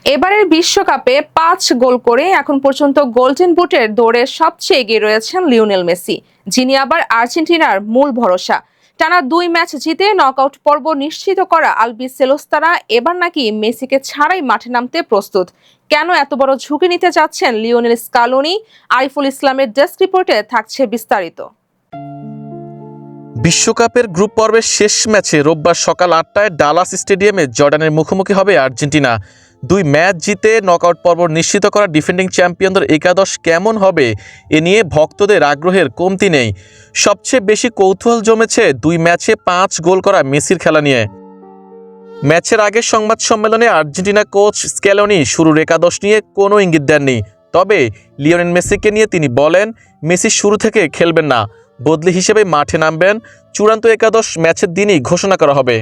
এবারের বিশ্বকাপে 5 গোল করে এখন পর্যন্ত গোল্ডেন বুটের দৌড়ে সবচেয়ে এগিয়ে রয়েছেন লিওনেল মেসি, যিনি আবার আর্জেন্টিনার মূল ভরসা। টানা 2 ম্যাচ জিতে নকআউট পর্ব নিশ্চিত করা আলবিসেলোস্তারা এবার নাকি মেসিকে ছাড়াই মাঠে নামতে প্রস্তুত। কেন এত বড় ঝুঁকি নিতে যাচ্ছেন লিওনেল স্কালোনি? আরিফুল ইসলামের ডেস্ক রিপোর্টে থাকছে বিস্তারিত। বিশ্বকাপের গ্রুপ পর্বের শেষ ম্যাচে রোববার সকাল 8টায় ডালাস স্টেডিয়ামে জর্ডানের মুখোমুখি হবে আর্জেন্টিনা। 2 ম্যাচ জিতে নকআউট পর্ব নিশ্চিত করা ডিফেন্ডিং চ্যাম্পিয়নদের একাদশ কেমন হবে এ নিয়ে ভক্তদের আগ্রহের কমতি নেই। সবচেয়ে বেশি কৌতূহল জমেছে 2 ম্যাচে 5 গোল করা মেসির খেলা নিয়ে। ম্যাচের আগের সংবাদ সম্মেলনে আর্জেন্টিনা কোচ স্ক্যালোনি শুরুর একাদশ নিয়ে কোনো ইঙ্গিত দেননি। তবে লিওনেল মেসিকে নিয়ে তিনি বলেন, মেসি শুরু থেকে খেলবেন না, বদলি হিসেবে মাঠে নামবেন। চূড়ান্ত একাদশ ম্যাচের দিনই ঘোষণা করা হবে।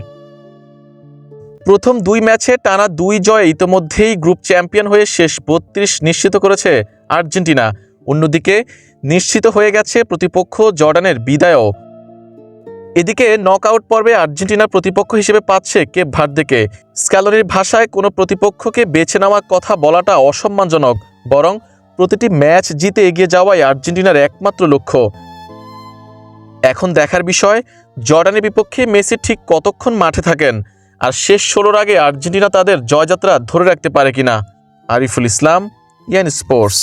প্রথম 2 ম্যাচে টানা 2 জয়ে ইতোমধ্যেই গ্রুপ চ্যাম্পিয়ন হয়ে শেষ 32 নিশ্চিত করেছে আর্জেন্টিনা। অন্যদিকে নিশ্চিত হয়ে গেছে প্রতিপক্ষ জর্ডানের বিদায়ও। এদিকে নকআউট পর্বে আর্জেন্টিনার প্রতিপক্ষ হিসেবে পাচ্ছে কেপ ভার্দেকে। স্ক্যালোনির ভাষায় কোনো প্রতিপক্ষকে বেছে নেওয়ার কথা বলাটা অসম্মানজনক, বরং প্রতিটি ম্যাচ জিতে এগিয়ে যাওয়াই আর্জেন্টিনার একমাত্র লক্ষ্য। এখন দেখার বিষয়, জর্ডানের বিপক্ষে মেসি ঠিক কতক্ষণ মাঠে থাকেন, আর শেষ 16-র আগে আর্জেন্টিনা তাদের জয়যাত্রা ধরে রাখতে পারে কিনা। আরিফুল ইসলাম, ইয়ান স্পোর্টস।